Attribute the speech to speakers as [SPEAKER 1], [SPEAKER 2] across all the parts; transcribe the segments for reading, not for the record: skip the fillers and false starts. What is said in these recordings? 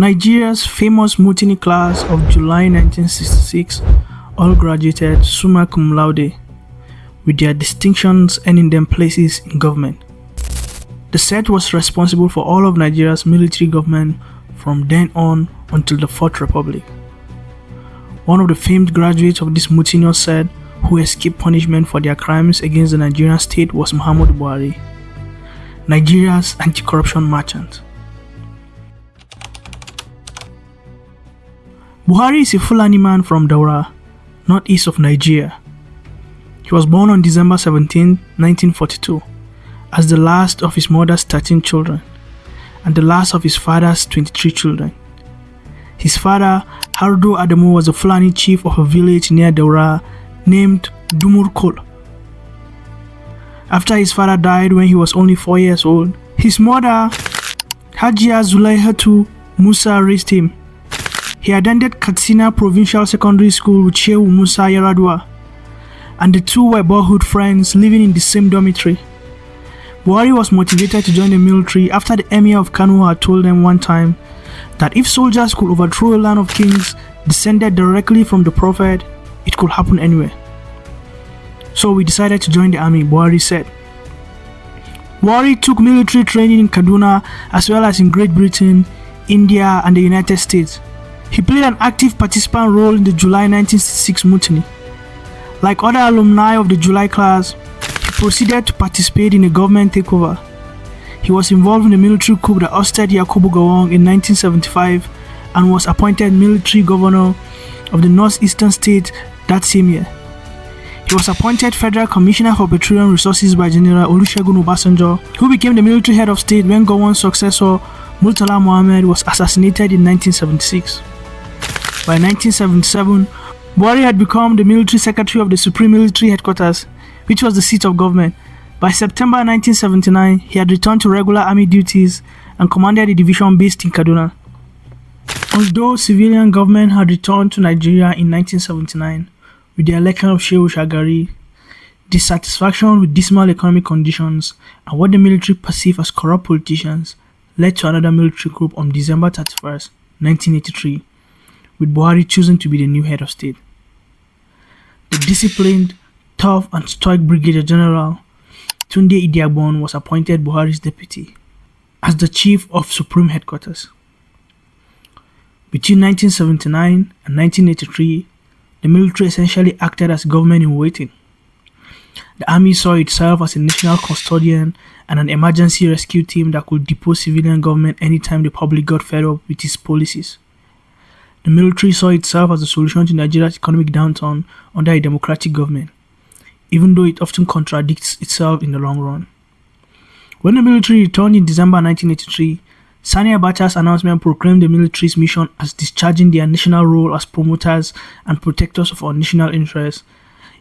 [SPEAKER 1] Nigeria's famous mutiny class of July 1966 all graduated summa cum laude, with their distinctions earning them places in government. The set was responsible for all of Nigeria's military government from then on until the Fourth Republic. One of the famed graduates of this mutinous set who escaped punishment for their crimes against the Nigerian state was Muhammadu Buhari, Nigeria's anti-corruption merchant. Buhari is a Fulani man from Daura, northeast of Nigeria. He was born on December 17, 1942, as the last of his mother's 13 children and the last of his father's 23 children. His father, Hardo Adamu, was a Fulani chief of a village near Daura named Dumurkol. After his father died when he was only 4 years old, his mother, Hajia Zulaihatu Musa, raised him. He attended Katsina Provincial Secondary School with Shehu Musa Yaradua, and the two were boyhood friends living in the same dormitory. Buhari was motivated to join the military after the emir of Kano had told them one time that if soldiers could overthrow a line of kings descended directly from the prophet, it could happen anywhere. So we decided to join the army, Buhari said. Buhari took military training in Kaduna as well as in Great Britain, India and the United States. He played an active participant role in the July 1966 mutiny. Like other alumni of the July class, he proceeded to participate in a government takeover. He was involved in the military coup that ousted Yakubu Gowon in 1975 and was appointed military governor of the northeastern state that same year. He was appointed Federal Commissioner for Petroleum Resources by General Olusegun Obasanjo, who became the military head of state when Gowon's successor Murtala Mohammed was assassinated in 1976. By 1977, Buhari had become the military secretary of the Supreme Military Headquarters, which was the seat of government. By September 1979, he had returned to regular army duties and commanded a division based in Kaduna. Although civilian government had returned to Nigeria in 1979 with the election of Shehu Shagari, dissatisfaction with dismal economic conditions and what the military perceived as corrupt politicians led to another military coup on December 31st, 1983, with Buhari choosing to be the new head of state. The disciplined, tough and stoic Brigadier General Tunde Idiagbon was appointed Buhari's deputy as the chief of Supreme Headquarters. Between 1979 and 1983, the military essentially acted as government in waiting. The army saw itself as a national custodian and an emergency rescue team that could depose civilian government anytime the public got fed up with its policies. The military saw itself as a solution to Nigeria's economic downturn under a democratic government, even though it often contradicts itself in the long run. When the military returned in December 1983, Sani Abacha's announcement proclaimed the military's mission as discharging their national role as promoters and protectors of our national interests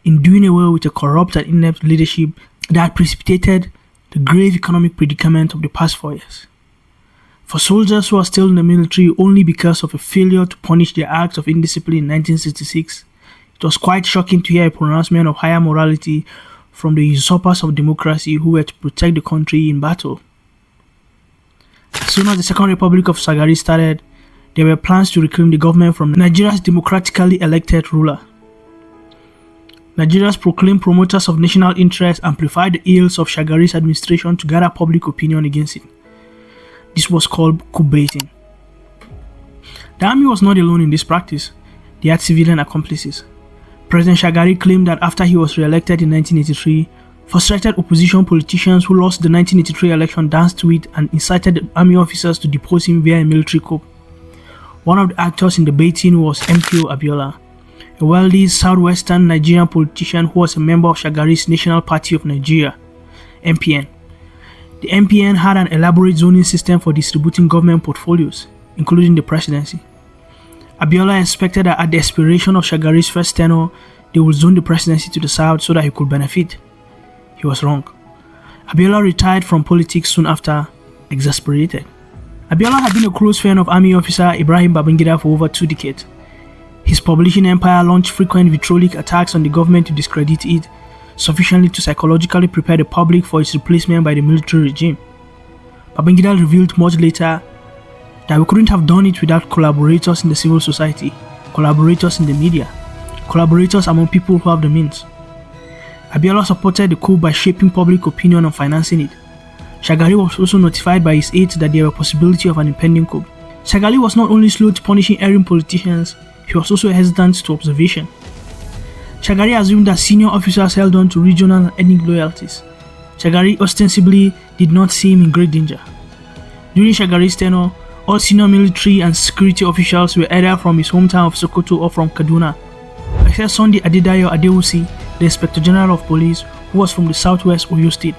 [SPEAKER 1] in doing away with a corrupt and inept leadership that had precipitated the grave economic predicament of the past 4 years. For soldiers who are still in the military only because of a failure to punish their acts of indiscipline in 1966, it was quite shocking to hear a pronouncement of higher morality from the usurpers of democracy who were to protect the country in battle. As soon as the Second Republic of Shagari started, there were plans to reclaim the government from Nigeria's democratically elected ruler. Nigeria's proclaimed promoters of national interest amplified the ills of Shagari's administration to gather public opinion against it. This was called coup baiting. The army was not alone in this practice. They had civilian accomplices. President Shagari claimed that after he was re-elected in 1983, frustrated opposition politicians who lost the 1983 election danced with and incited army officers to depose him via a military coup. One of the actors in the baiting was MKO Abiola, a wealthy southwestern Nigerian politician who was a member of Shagari's National Party of Nigeria, NPN. The NPN had an elaborate zoning system for distributing government portfolios, including the presidency. Abiola expected that at the expiration of Shagari's first tenure, they would zone the presidency to the south so that he could benefit. He was wrong. Abiola retired from politics soon after, exasperated. Abiola had been a close friend of army officer Ibrahim Babangida for over 2 decades. His publishing empire launched frequent vitriolic attacks on the government to discredit it, sufficiently to psychologically prepare the public for its replacement by the military regime. Babangida revealed much later that we couldn't have done it without collaborators in the civil society, collaborators in the media, collaborators among people who have the means. Abiola supported the coup by shaping public opinion and financing it. Shagari was also notified by his aides that there was a possibility of an impending coup. Shagari was not only slow to punishing erring politicians, he was also hesitant to observation. Shagari assumed that senior officers held on to regional and ethnic loyalties. Shagari ostensibly did not see him in great danger. During Shagari's tenure, all senior military and security officials were either from his hometown of Sokoto or from Kaduna, except Sunday Adedayo Adewusi, the Inspector General of Police, who was from the southwest Oyo State.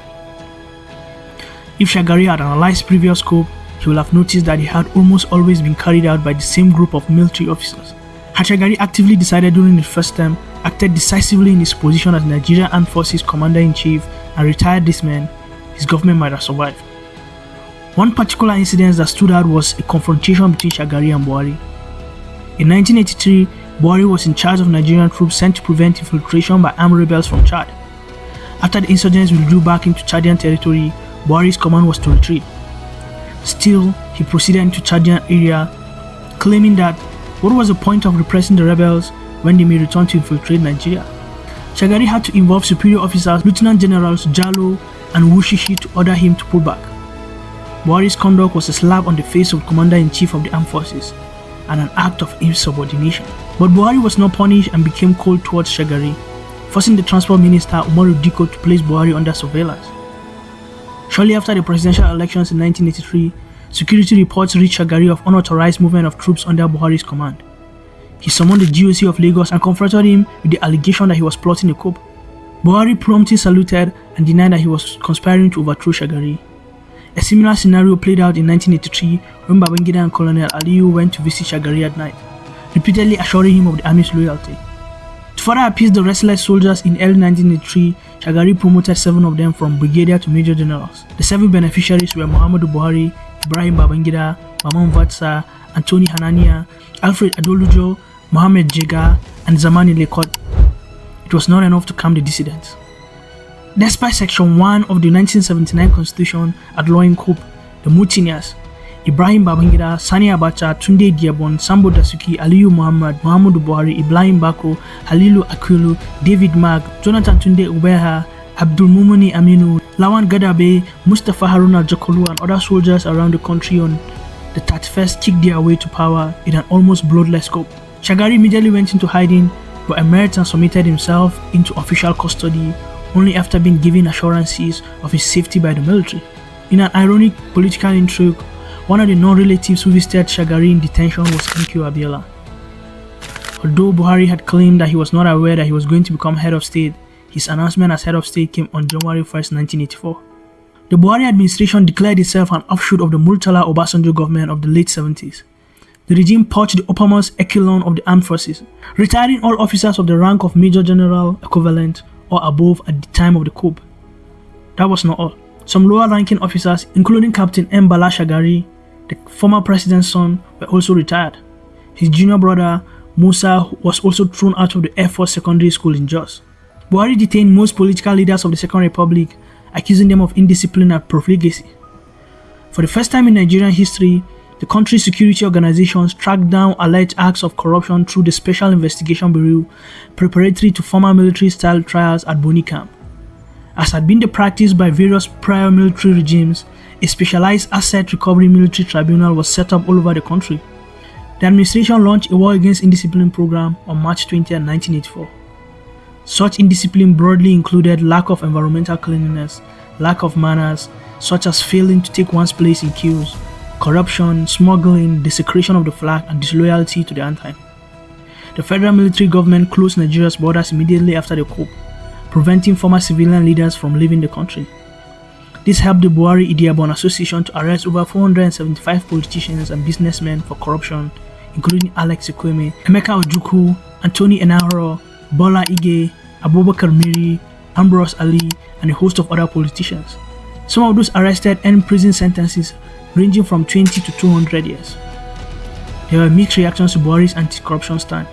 [SPEAKER 1] If Shagari had analyzed previous coup, he would have noticed that it had almost always been carried out by the same group of military officers. Had Shagari actively decided during his first term, acted decisively in his position as Nigerian Armed Forces Commander-in-Chief and retired this man, his government might have survived. One particular incident that stood out was a confrontation between Shagari and Buhari. In 1983, Buhari was in charge of Nigerian troops sent to prevent infiltration by armed rebels from Chad. After the insurgents withdrew back into Chadian territory, Buhari's command was to retreat. Still, he proceeded into Chadian area, claiming that what was the point of repressing the rebels when they may return to infiltrate Nigeria? Shagari had to involve superior officers, Lieutenant Generals Jallo and Wushishi to order him to pull back. Buhari's conduct was a slap on the face of the Commander-in-Chief of the Armed Forces and an act of insubordination. But Buhari was not punished and became cold towards Shagari, forcing the Transport Minister Umaru Diko to place Buhari under surveillance. Shortly after the presidential elections in 1983, security reports reached Shagari of unauthorized movement of troops under Buhari's command. He summoned the GOC of Lagos and confronted him with the allegation that he was plotting a coup. Buhari promptly saluted and denied that he was conspiring to overthrow Shagari. A similar scenario played out in 1983 when Babangida and Colonel Aliyu went to visit Shagari at night, repeatedly assuring him of the army's loyalty. To further appease the restless soldiers in early 1983, Shagari promoted 7 of them from brigadier to major generals. The 7 beneficiaries were Muhammadu Buhari, Ibrahim Babangida, Maman Vatsa, Anthony Hanania, Alfred Adolujo, Mohammed Jega, and Zamani Lekot. It was not enough to calm the dissidents. Despite Section 1 of the 1979 Constitution outlawing coup, the mutineers, Ibrahim Babangida, Sani Abacha, Tunde Diabon, Sambo Dasuki, Aliyu Muhammad, Muhammadu Buhari, Ibrahim Bako, Halilu Akilu, David Mag, Jonathan Tunde Ubeha, Abdul Mumuni Aminu, Lawan Gadabe, Mustafa Haruna Jakolu, and other soldiers around the country on the 31st kicked their way to power in an almost bloodless coup. Shagari immediately went into hiding, but emerged and submitted himself into official custody only after being given assurances of his safety by the military. In an ironic political intrigue, one of the non-relatives who visited Shagari in detention was MQ Abiola. Although Buhari had claimed that he was not aware that he was going to become head of state, his announcement as head of state came on January 1st, 1984. The Buhari administration declared itself an offshoot of the Murtala Obasanjo government of the late 70s. The regime purged the uppermost echelon of the armed forces, retiring all officers of the rank of Major General equivalent or above at the time of the coup. That was not all. Some lower-ranking officers, including Captain M. Bala Shagari, the former president's son, were also retired. His junior brother, Musa, was also thrown out of the Air Force Secondary School in Jos. Buhari detained most political leaders of the Second Republic, accusing them of indiscipline and profligacy. For the first time in Nigerian history, the country's security organizations tracked down alleged acts of corruption through the Special Investigation Bureau, preparatory to former military-style trials at Boni Camp. As had been the practice by various prior military regimes, a specialized asset recovery military tribunal was set up all over the country. The administration launched a War Against Indiscipline program on March 20, 1984. Such indiscipline broadly included lack of environmental cleanliness, lack of manners, such as failing to take one's place in queues, corruption, smuggling, desecration of the flag, and disloyalty to the anthem. The federal military government closed Nigeria's borders immediately after the coup, preventing former civilian leaders from leaving the country. This helped the Buhari Idiabon Association to arrest over 475 politicians and businessmen for corruption, including Alex Ekweme, Emeka Ojukwu, Anthony Enahoro, Bola Ige, Abubakar Miri, Ambrose Ali, and a host of other politicians. Some of those arrested earned prison sentences ranging from 20 to 200 years. There were mixed reactions to Buhari's anti-corruption stand.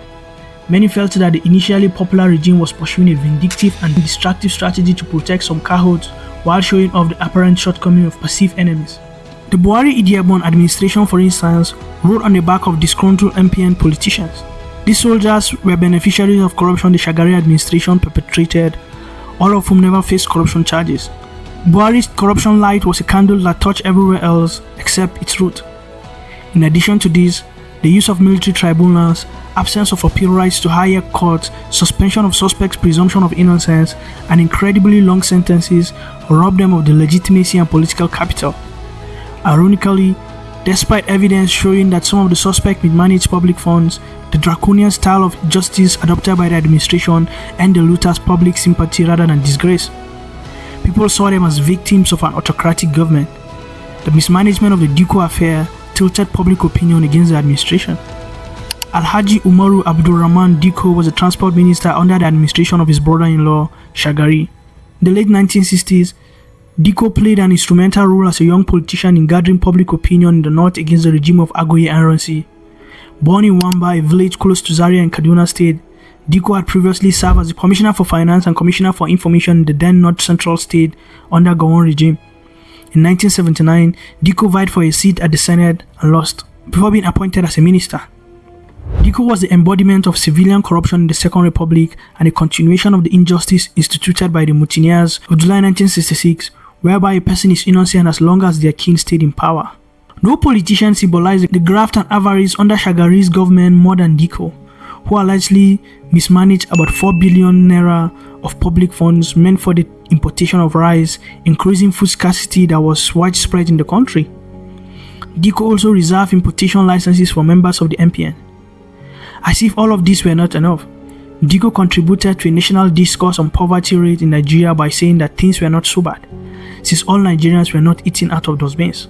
[SPEAKER 1] Many felt that the initially popular regime was pursuing a vindictive and destructive strategy to protect some cahoots while showing off the apparent shortcoming of perceived enemies. The Buhari Idiagbon administration, for instance, rode on the back of disgruntled MPN politicians. These soldiers were beneficiaries of corruption the Shagari administration perpetrated, all of whom never faced corruption charges. Buhari's corruption light was a candle that touched everywhere else except its root. In addition to this, the use of military tribunals, absence of appeal rights to higher courts, suspension of suspects' presumption of innocence, and incredibly long sentences robbed them of the legitimacy and political capital. Ironically, despite evidence showing that some of the suspects mismanaged public funds, the draconian style of justice adopted by the administration earned the looters public sympathy rather than disgrace. People saw them as victims of an autocratic government. The mismanagement of the Diko affair tilted public opinion against the administration. Alhaji Umaru Abdulrahman Diko was the transport minister under the administration of his brother-in-law, Shagari. In the late 1960s, Diko played an instrumental role as a young politician in gathering public opinion in the north against the regime of Agoye Ironsi. Born in Wamba, a village close to Zaria in Kaduna State, Diko had previously served as the Commissioner for Finance and Commissioner for Information in the then North Central State under Gowon regime. In 1979, Diko vied for a seat at the Senate and lost, before being appointed as a minister. Diko was the embodiment of civilian corruption in the Second Republic and a continuation of the injustice instituted by the mutineers of July 1966, whereby a person is innocent as long as their kin stayed in power. No politician symbolized the graft and avarice under Shagari's government more than Diko, who allegedly mismanaged about 4 billion naira of public funds meant for the importation of rice, increasing food scarcity that was widespread in the country. Diko also reserved importation licenses for members of the MPN. As if all of this were not enough, Diko contributed to a national discourse on poverty rate in Nigeria by saying that things were not so bad, since all Nigerians were not eating out of dustbins.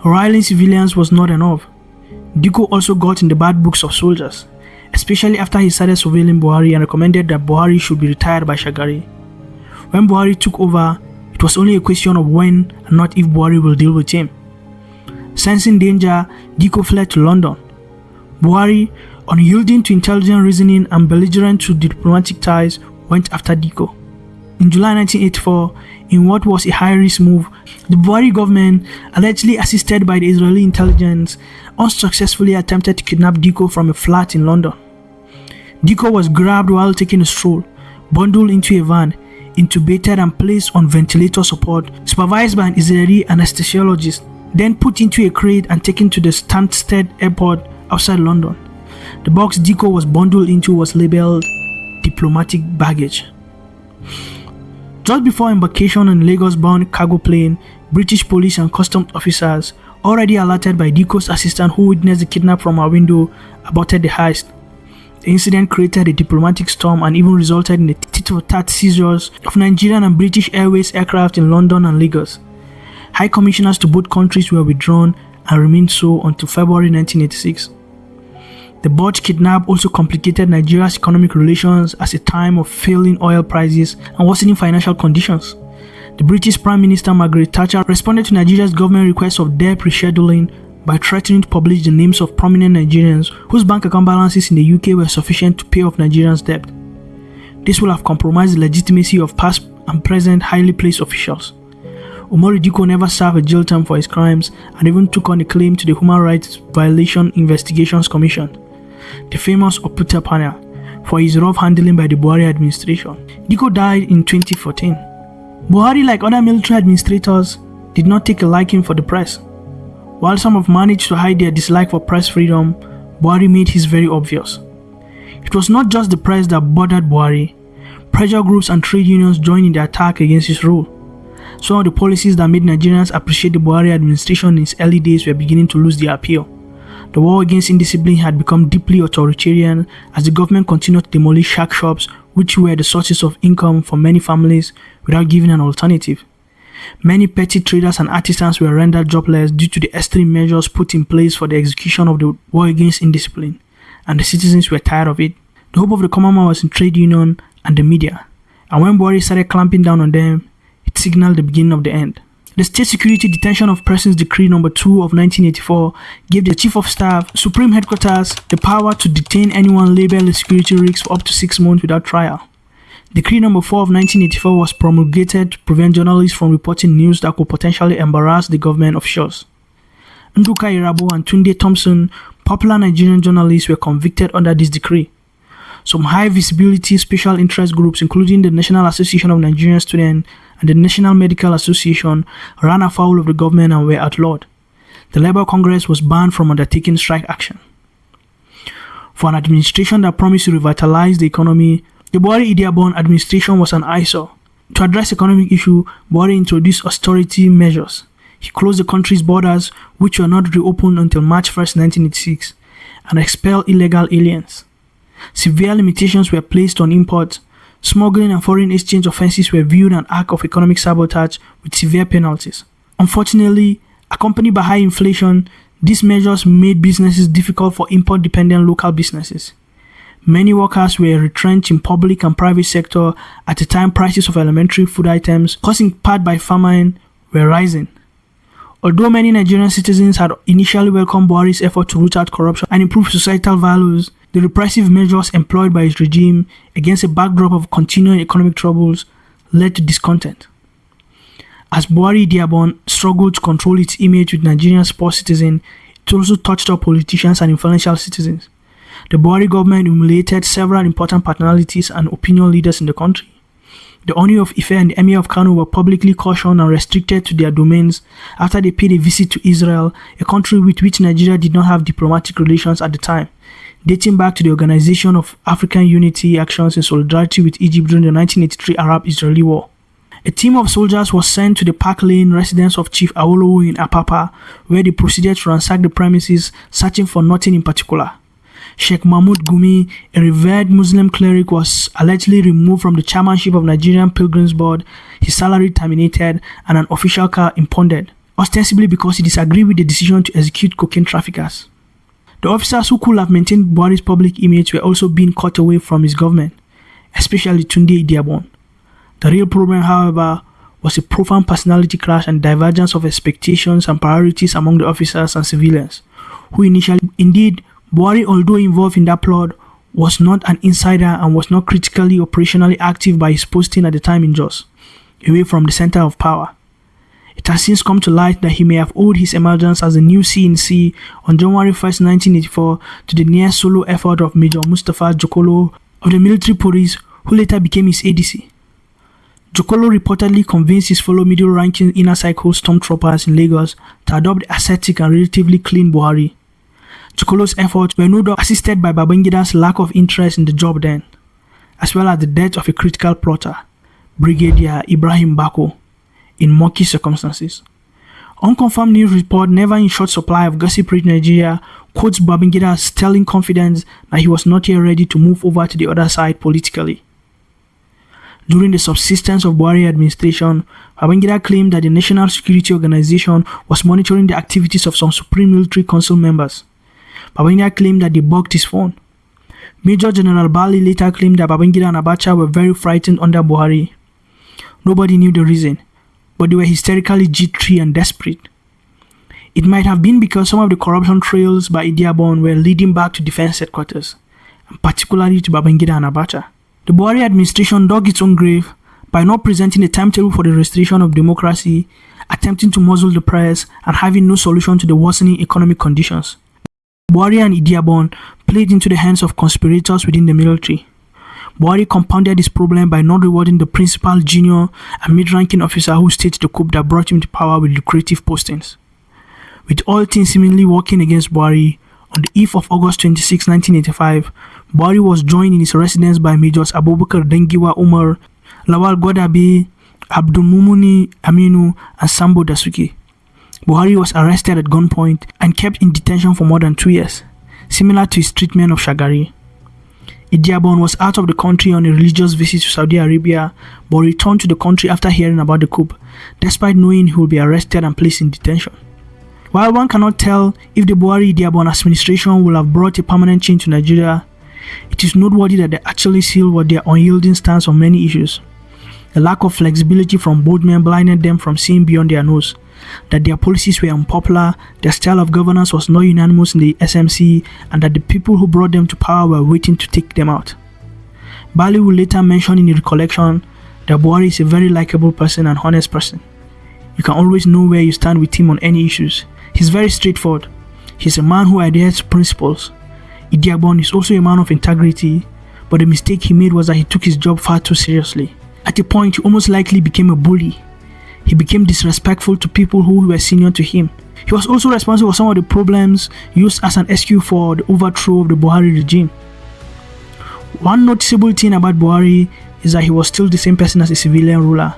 [SPEAKER 1] Riling civilians was not enough. Diko also got in the bad books of soldiers, especially after he started surveilling Buhari and recommended that Buhari should be retired by Shagari. When Buhari took over, it was only a question of when and not if Buhari will deal with him. Sensing danger, Diko fled to London. Buhari, unyielding to intelligent reasoning and belligerent to diplomatic ties, went after Diko. In July 1984, in what was a high-risk move, the Buhari government, allegedly assisted by the Israeli intelligence, unsuccessfully attempted to kidnap Diko from a flat in London. Diko was grabbed while taking a stroll, bundled into a van, intubated and placed on ventilator support, supervised by an Israeli anesthesiologist, then put into a crate and taken to the Stansted Airport outside London. The box Diko was bundled into was labeled diplomatic baggage. Just before embarkation on a Lagos-bound cargo plane, British police and customs officers, already alerted by Diko's assistant who witnessed the kidnap from her window, aborted the heist. The incident created a diplomatic storm and even resulted in the tit-for-tat seizures of Nigerian and British Airways aircraft in London and Lagos. High commissioners to both countries were withdrawn and remained so until February 1986. The botched kidnap also complicated Nigeria's economic relations as a time of falling oil prices and worsening financial conditions. The British Prime Minister Margaret Thatcher responded to Nigeria's government request of debt rescheduling by threatening to publish the names of prominent Nigerians whose bank account balances in the UK were sufficient to pay off Nigerians' debt. This will have compromised the legitimacy of past and present highly placed officials. Umaru Diko never served a jail term for his crimes and even took on a claim to the Human Rights Violation Investigations Commission, the famous Oputa panel, for his rough handling by the Buhari administration. Diko died in 2014. Buhari, like other military administrators, did not take a liking for the press. While some have managed to hide their dislike for press freedom, Buhari made his very obvious. It was not just the press that bothered Buhari. Pressure groups and trade unions joined in the attack against his rule. Some of the policies that made Nigerians appreciate the Buhari administration in its early days were beginning to lose their appeal. The war against indiscipline had become deeply authoritarian as the government continued to demolish shack shops, which were the sources of income for many families, without giving an alternative. Many petty traders and artisans were rendered jobless due to the extreme measures put in place for the execution of the war against indiscipline, and the citizens were tired of it. The hope of the common man was in trade union and the media, and when Buhari started clamping down on them, it signaled the beginning of the end. The State Security Detention of Persons Decree No. 2 of 1984 gave the Chief of Staff, Supreme Headquarters, the power to detain anyone labeled a security risk for up to 6 months without trial. Decree number 4 of 1984 was promulgated to prevent journalists from reporting news that could potentially embarrass the government officials. Nduka Irabo and Tunde Thompson, popular Nigerian journalists, were convicted under this decree. Some high-visibility special interest groups, including the National Association of Nigerian Students and the National Medical Association, ran afoul of the government and were outlawed. The Labour Congress was banned from undertaking strike action. For an administration that promised to revitalize the economy, the Buhari Idiagbon administration was an eyesore. To address economic issue, Buhari introduced austerity measures. He closed the country's borders, which were not reopened until March 1, 1986, and expelled illegal aliens. Severe limitations were placed on imports. Smuggling and foreign exchange offences were viewed an act of economic sabotage with severe penalties. Unfortunately, accompanied by high inflation, these measures made businesses difficult for import-dependent local businesses. Many workers were retrenched in public and private sector at a time prices of elementary food items, caused in part by famine, were rising. Although many Nigerian citizens had initially welcomed Buhari's effort to root out corruption and improve societal values, the repressive measures employed by his regime against a backdrop of continuing economic troubles led to discontent. As Buhari Idiagbon struggled to control its image with Nigerians' poor citizens, it also touched up politicians and influential citizens. The Buhari government humiliated several important personalities and opinion leaders in the country. The Oni of Ife and the Emir of Kano were publicly cautioned and restricted to their domains after they paid a visit to Israel, a country with which Nigeria did not have diplomatic relations at the time, dating back to the Organization of African Unity actions in solidarity with Egypt during the 1983 Arab-Israeli War. A team of soldiers was sent to the Park Lane residence of Chief Awolowo in Apapa, where they proceeded to ransack the premises, searching for nothing in particular. Sheikh Mahmoud Gumi, a revered Muslim cleric, was allegedly removed from the chairmanship of Nigerian Pilgrims Board, his salary terminated, and an official car impounded, ostensibly because he disagreed with the decision to execute cocaine traffickers. The officers who could have maintained Buhari's public image were also being cut away from his government, especially Tunde Idiagbon. The real problem, however, was a profound personality clash and divergence of expectations and priorities among the officers and civilians, who indeed, Buhari, although involved in that plot, was not an insider and was not critically operationally active by his posting at the time in Jos, away from the center of power. It has since come to light that he may have owed his emergence as the new CNC on January 1, 1984 to the near solo effort of Major Mustapha Jokolo of the military police, who later became his ADC. Jokolo reportedly convinced his fellow middle-ranking inner cycle stormtroopers in Lagos to adopt the ascetic and relatively clean Buhari. Jokolo's efforts were no doubt assisted by Babangida's lack of interest in the job then, as well as the death of a critical plotter, Brigadier Ibrahim Bako, in murky circumstances. Unconfirmed news report, never in short supply of gossip-rich Nigeria, quotes Babangida as telling confidence that he was not yet ready to move over to the other side politically. During the subsistence of Buhari administration, Babangida claimed that the National Security Organization was monitoring the activities of some Supreme Military Council members. Babangida claimed that they bugged his phone. Major General Bali later claimed that Babangida and Abacha were very frightened under Buhari. Nobody knew the reason, but they were hysterically jittery and desperate. It might have been because some of the corruption trails by Idiagbon were leading back to defense headquarters, and particularly to Babangida and Abacha. The Buhari administration dug its own grave by not presenting a timetable for the restoration of democracy, attempting to muzzle the press, and having no solution to the worsening economic conditions. Buhari and Idiagbon played into the hands of conspirators within the military. Buhari compounded this problem by not rewarding the principal, junior, and mid-ranking officer who staged the coup that brought him to power with lucrative postings. With all things seemingly working against Buhari, on the eve of August 26, 1985, Buhari was joined in his residence by Majors Abubakar Dengiwa Umar, Lawal Gwadabe, Abdulmumuni Aminu, and Sambo Dasuki. Buhari was arrested at gunpoint and kept in detention for more than 2 years, similar to his treatment of Shagari. Idiagbon was out of the country on a religious visit to Saudi Arabia, but returned to the country after hearing about the coup, despite knowing he would be arrested and placed in detention. While one cannot tell if the Buhari-Idiagbon administration will have brought a permanent change to Nigeria, it is noteworthy that they actually sealed with their unyielding stance on many issues. The lack of flexibility from both men blinded them from seeing beyond their nose, that their policies were unpopular, their style of governance was not unanimous in the SMC, and that the people who brought them to power were waiting to take them out. Bali will later mention in the recollection that Buhari is a very likable person and honest person. You can always know where you stand with him on any issues. He's very straightforward. He's a man who adheres to principles. Idiagbon is also a man of integrity, but the mistake he made was that he took his job far too seriously. At a point, he almost likely became a bully. He became disrespectful to people who were senior to him. He was also responsible for some of the problems used as an excuse for the overthrow of the Buhari regime. One noticeable thing about Buhari is that he was still the same person as a civilian ruler.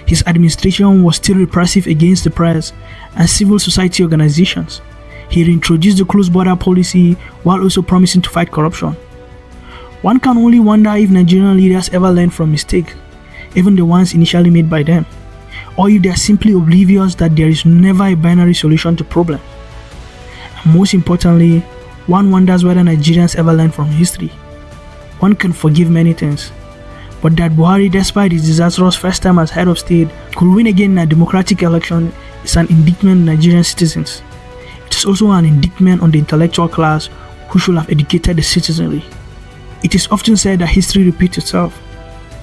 [SPEAKER 1] His administration was still repressive against the press and civil society organizations. He reintroduced the closed border policy while also promising to fight corruption. One can only wonder if Nigerian leaders ever learned from mistakes, even the ones initially made by them, or if they are simply oblivious that there is never a binary solution to problems. And most importantly, one wonders whether Nigerians ever learn from history. One can forgive many things, but that Buhari, despite his disastrous first time as head of state, could win again in a democratic election is an indictment on Nigerian citizens. It is also an indictment on the intellectual class who should have educated the citizenry. It is often said that history repeats itself.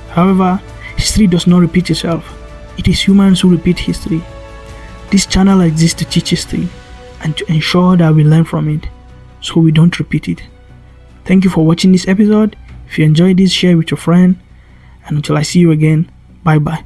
[SPEAKER 1] However, history does not repeat itself. It is humans who repeat history. This channel exists to teach history and to ensure that we learn from it so we don't repeat it. Thank you for watching this episode. If you enjoyed this, share with your friend. And until I see you again, bye bye.